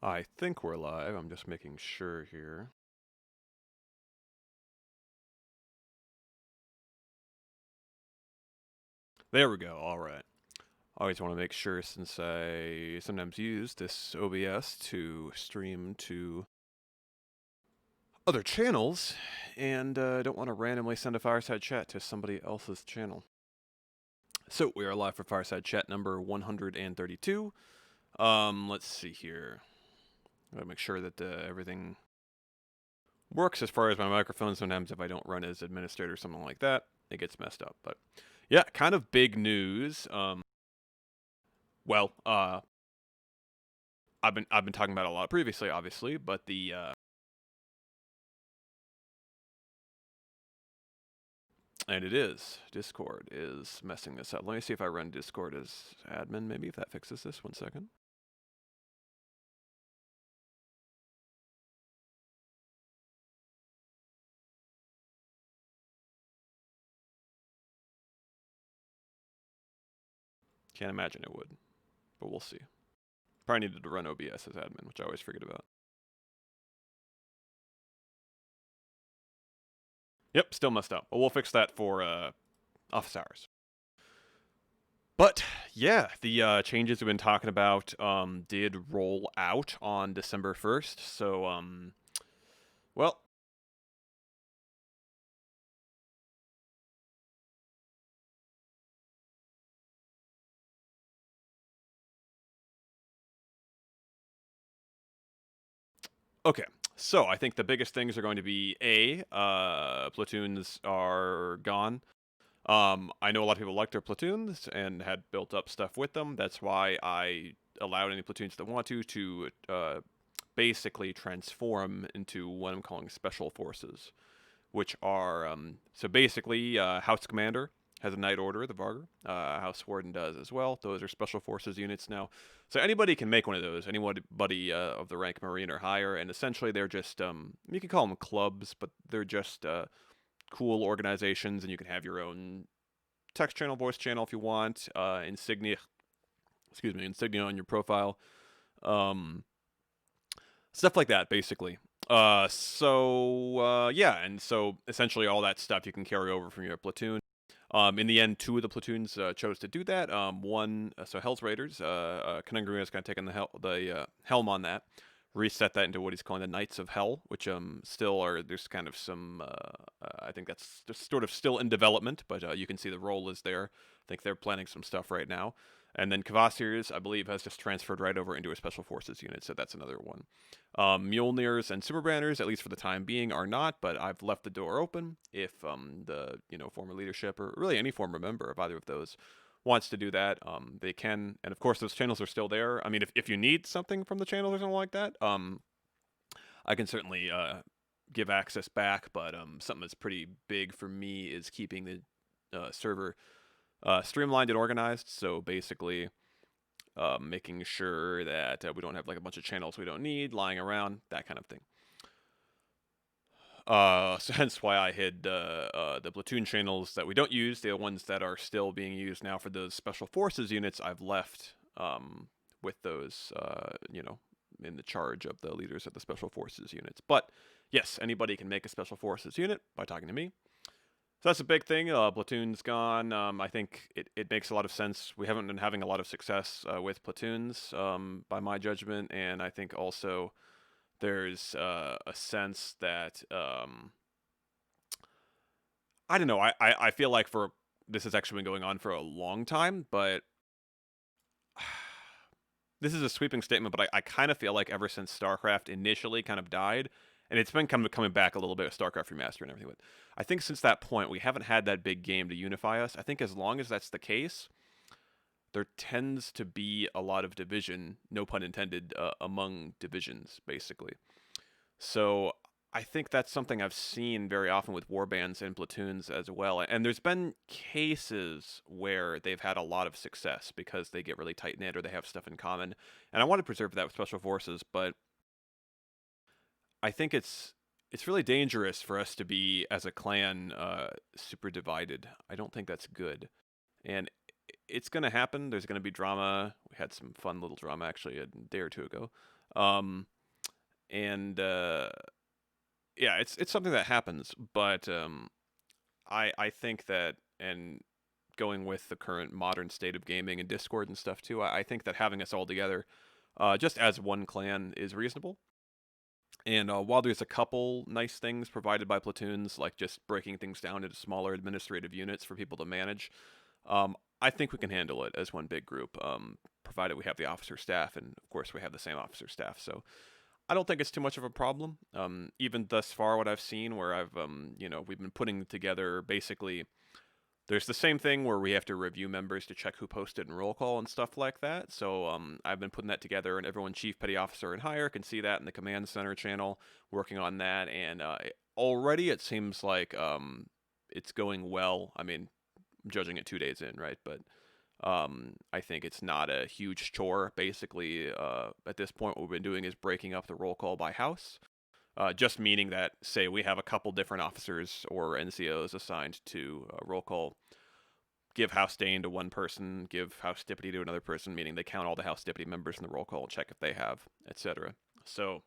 I think we're live. I'm just making sure here. There we go. All right. I always want to make sure since I sometimes use this OBS to stream to other channels and don't want to randomly send a Fireside chat to somebody else's channel. So we are live for Fireside chat number 132. Let's see here. Gotta make sure that everything works as far as my microphone. Sometimes if I don't run as administrator or something like that, it gets messed up. But yeah, kind of big news. Well, I've been talking about it a lot previously, obviously, but the and it is Discord is messing this up. Let me see if I run Discord as admin. Maybe if that fixes this. 1 second. Can't imagine it would, but we'll see. Probably needed to run OBS as admin, which I always forget about. Yep, still messed up. But we'll fix that for office hours. But yeah, the changes we've been talking about did roll out on December 1st. So well, okay. So I think the biggest things are going to be platoons are gone. I know a lot of people like their platoons and had built up stuff with them. That's why I allowed any platoons that want to basically transform into what I'm calling special forces, which are so basically House Commander has a Knight Order, the Varger. House Warden does as well. Those are special forces units now. So anybody can make one of those. Anybody of the rank Marine or higher, and essentially they're just you can call them clubs, but they're just cool organizations, and you can have your own text channel, voice channel if you want, insignia on your profile, um, stuff like that, basically. Yeah, and so essentially all that stuff you can carry over from your platoon. In the end, two of the platoons chose to do that. One, so Hell's Raiders, Conundrum has kind of taken the helm on that, reset that into what he's calling the Knights of Hell, which still are there's kind of some I think that's just sort of still in development, but you can see the role is there. I think they're planning some stuff right now. And then Kvasirs, I believe, has just transferred right over into a special forces unit, so that's another one. Mjolnirs and Superbranders, at least for the time being, are not, but I've left the door open if the former leadership or really any former member of either of those wants to do that. They can, and of course those channels are still there. I mean, if you need something from the channels or something like that, I can certainly give access back. But something that's pretty big for me is keeping the server streamlined and organized. So basically, making sure that we don't have like a bunch of channels we don't need lying around, that kind of thing. So hence why I hid the platoon channels that we don't use. The ones that are still being used now for those special forces units, I've left with those, in the charge of the leaders of the special forces units. But yes, anybody can make a special forces unit by talking to me. So that's a big thing. Platoon's gone. I think it makes a lot of sense. We haven't been having a lot of success with platoons, by my judgment, and I think also there's a sense that I don't know. I feel like for this has actually been going on for a long time, but this is a sweeping statement. But I kind of feel like ever since StarCraft initially kind of died, and it's been coming back a little bit with StarCraft Remastered and everything. But I think since that point, we haven't had that big game to unify us. I think as long as that's the case, there tends to be a lot of division, no pun intended, among divisions, basically. So I think that's something I've seen very often with warbands and platoons as well. And there's been cases where they've had a lot of success because they get really tight knit or they have stuff in common. And I want to preserve that with special forces, but I think it's really dangerous for us to be as a clan super divided. I don't think that's good. And it's going to happen. There's going to be drama. We had some fun little drama actually a day or two ago. Um, and yeah, it's something that happens, but I think that, and going with the current modern state of gaming and Discord and stuff too, I think that having us all together, just as one clan, is reasonable. And while there's a couple nice things provided by platoons, like just breaking things down into smaller administrative units for people to manage, I think we can handle it as one big group, provided we have the officer staff, and of course we have the same officer staff. So I don't think it's too much of a problem. Even thus far, what I've seen, where we've been putting together basically. There's the same thing where we have to review members to check who posted in roll call and stuff like that. So I've been putting that together, and everyone, chief, petty officer, and higher, can see that in the command center channel, working on that. And already it seems like it's going well. I mean, I'm judging it 2 days in, right? But I think it's not a huge chore. Basically, at this point, what we've been doing is breaking up the roll call by house. Just meaning that, say, we have a couple different officers or NCOs assigned to roll call, give House Dane to one person, give House Deputy to another person, meaning they count all the House Deputy members in the roll call, check if they have, etc. So,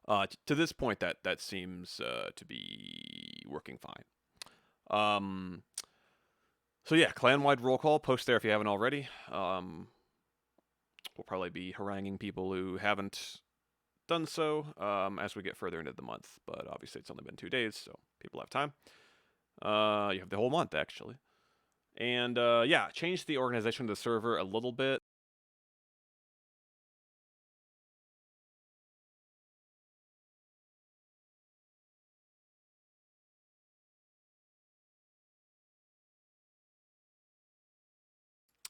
to this point, that seems to be working fine. So yeah, clan-wide roll call, post there if you haven't already. We'll probably be haranguing people who haven't done so as we get further into the month, but obviously it's only been 2 days, so people have time. You have the whole month, actually. And yeah, change the organization of the server a little bit.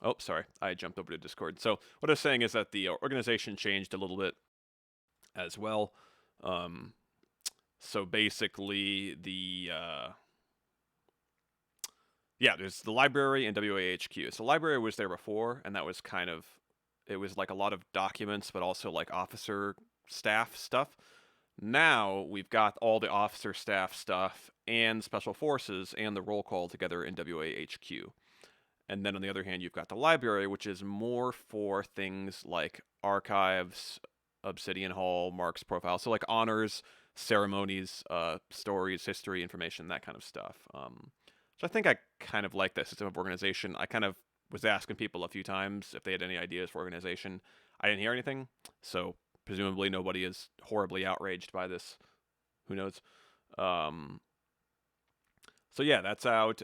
Oh, sorry, I jumped over to Discord. So what I was saying is that the organization changed a little bit as well. So basically, there's the library and WAHQ. So the library was there before, and that was it was like a lot of documents, but also like officer staff stuff. Now we've got all the officer staff stuff and special forces and the roll call together in WAHQ. And then on the other hand, you've got the library, which is more for things like archives, Obsidian Hall, Mark's profile. So like honors, ceremonies, stories, history, information, that kind of stuff. So I think I kind of like that system of organization. I kind of was asking people a few times if they had any ideas for organization. I didn't hear anything, so presumably nobody is horribly outraged by this. Who knows? Um, so yeah, that's out.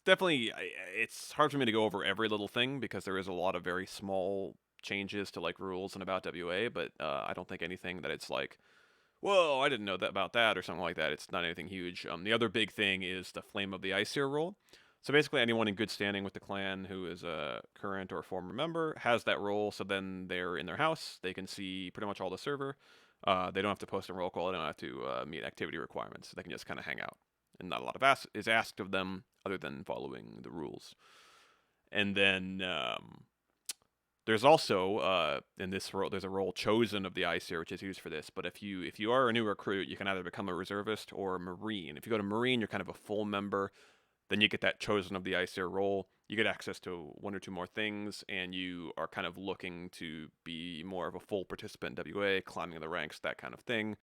Definitely, it's hard for me to go over every little thing because there is a lot of very small changes to like rules and about WA, but I don't think anything that it's like, whoa, I didn't know that about that or something like that. It's not anything huge. The other big thing is the Flame of the Iceseer role. So basically, anyone in good standing with the clan who is a current or former member has that role. So then they're in their house. They can see pretty much all the server. They don't have to post a roll call. They don't have to meet activity requirements. They can just kind of hang out. And not a lot of is asked of them other than following the rules. And then there's also in this role, there's a role chosen of the ICER, which is used for this. But if you are a new recruit, you can either become a reservist or a Marine. If you go to Marine, you're kind of a full member. Then you get that chosen of the ICER role. You get access to one or two more things, and you are kind of looking to be more of a full participant in WA, climbing the ranks, that kind of thing.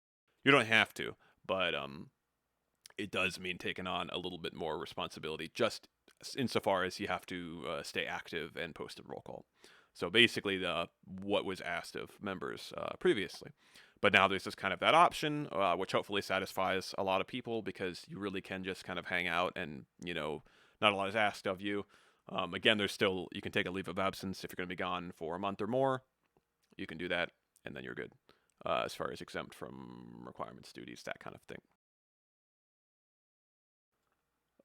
You don't have to, but it does mean taking on a little bit more responsibility, just insofar as you have to stay active and post a roll call. So basically, what was asked of members previously. But now there's just kind of that option, which hopefully satisfies a lot of people because you really can just kind of hang out and, not a lot is asked of you. Again, you can take a leave of absence if you're going to be gone for a month or more. You can do that, and then you're good as far as exempt from requirements, duties, that kind of thing.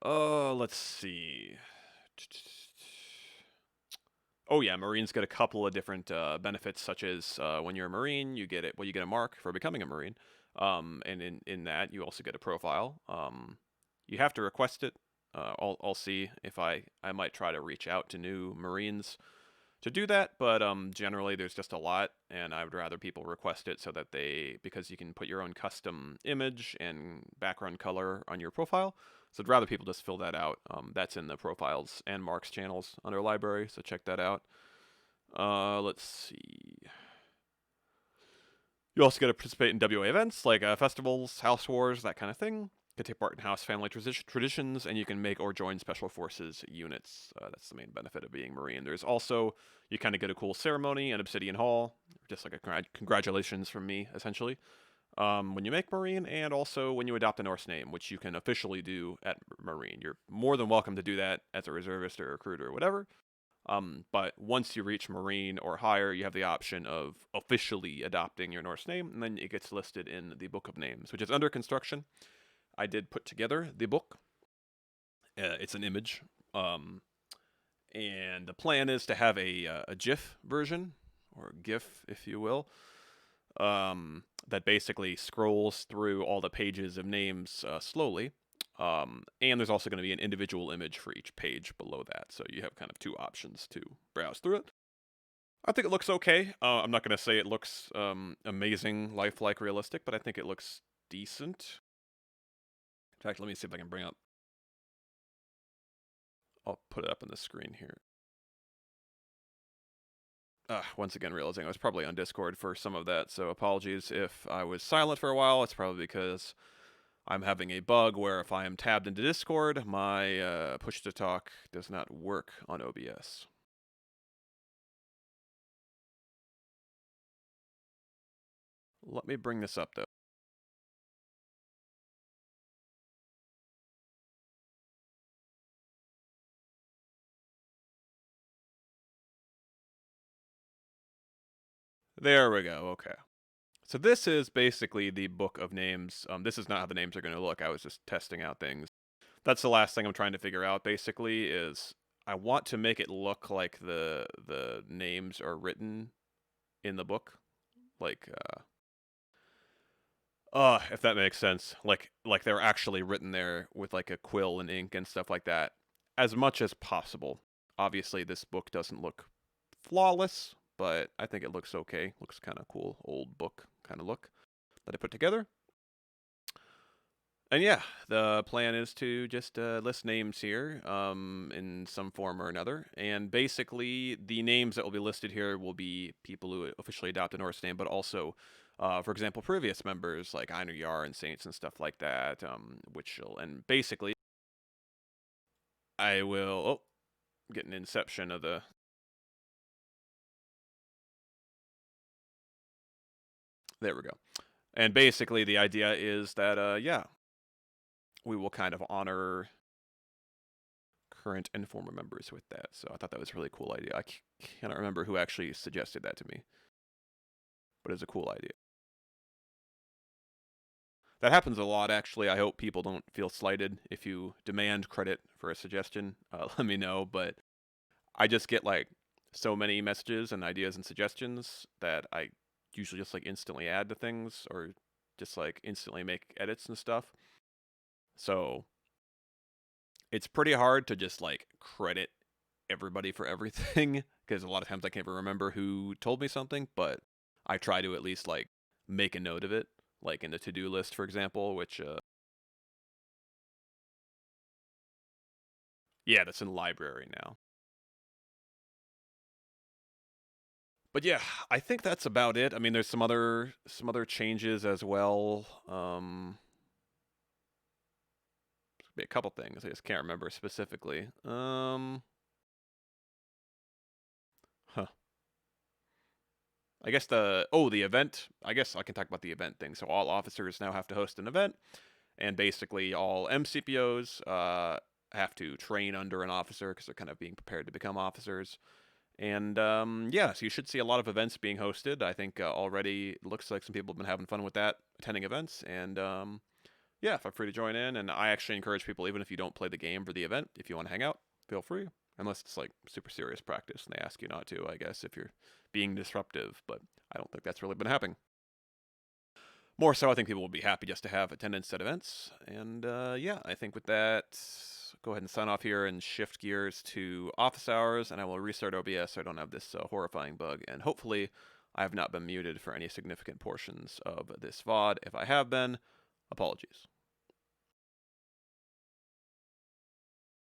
Let's see. Oh yeah, Marines get a couple of different benefits, such as when you're a Marine, you get a mark for becoming a Marine, and in that you also get a profile. You have to request it. I'll see if I might try to reach out to new Marines to do that, but generally there's just a lot, and I would rather people request it so that because you can put your own custom image and background color on your profile. So I'd rather people just fill that out. That's in the profiles and marks channels under library, so check that out. Let's see. You also get to participate in WA events like festivals, house wars, that kind of thing. You can take part in house family traditions, and you can make or join special forces units. That's the main benefit of being Marine. There's also, you kind of get a cool ceremony in Obsidian Hall, just like a congratulations from me, essentially, when you make Marine, and also when you adopt a Norse name, which you can officially do at Marine. You're more than welcome to do that as a reservist or a recruiter or whatever. But once you reach Marine or higher, you have the option of officially adopting your Norse name, and then it gets listed in the Book of Names, which is under construction. I did put together the book. It's an image. And the plan is to have a GIF version, or GIF, if you will, that basically scrolls through all the pages of names slowly. And there's also going to be an individual image for each page below that, so you have kind of two options to browse through it. I think it looks okay. I'm not going to say it looks amazing, lifelike, realistic, but I think it looks decent. In fact, let me see if I can bring up. I'll put it up on the screen here. Once again, realizing I was probably on Discord for some of that, so apologies if I was silent for a while. It's probably because I'm having a bug where if I am tabbed into Discord, my push to talk does not work on OBS. Let me bring this up, though. There we go, okay. So this is basically the Book of Names. This is not how the names are going to look. I was just testing out things. That's the last thing I'm trying to figure out, basically, is I want to make it look like the names are written in the book. Like, if that makes sense. Like they're actually written there with like a quill and ink and stuff like that. As much as possible. Obviously, this book doesn't look flawless, but I think it looks okay. Looks kind of cool, old book kind of look that I put together. And yeah, the plan is to just list names here in some form or another. And basically, the names that will be listed here will be people who officially adopt a Norse name, but also, for example, previous members like Einar Jarl and Saints and stuff like that. And basically, I will get an inception of the. There we go. And basically, the idea is that, yeah, we will kind of honor current and former members with that. So I thought that was a really cool idea. I cannot remember who actually suggested that to me, but it's a cool idea. That happens a lot, actually. I hope people don't feel slighted if you demand credit for a suggestion. Let me know, but I just get like so many messages and ideas and suggestions that I usually just like instantly add to things or just like instantly make edits and stuff. So it's pretty hard to just like credit everybody for everything because a lot of times I can't even remember who told me something, but I try to at least like make a note of it, like in the to-do list, for example, which yeah, that's in the library now. But yeah, I think that's about it. I mean, there's some other changes as well. Be a couple things. I just can't remember specifically. Huh. I guess the event. I guess I can talk about the event thing. So all officers now have to host an event, and basically all MCPOs have to train under an officer because they're kind of being prepared to become officers. And yeah, so you should see a lot of events being hosted. I think already it looks like some people have been having fun with that, attending events. And yeah, feel free to join in. And I actually encourage people, even if you don't play the game for the event, if you want to hang out, feel free. Unless it's like super serious practice and they ask you not to, I guess, if you're being disruptive. But I don't think that's really been happening. More so, I think people will be happy just to have attendance at events. And yeah, I think with that, go ahead and sign off here and shift gears to office hours, and I will restart OBS so I don't have this horrifying bug. And hopefully, I have not been muted for any significant portions of this VOD. If I have been, apologies.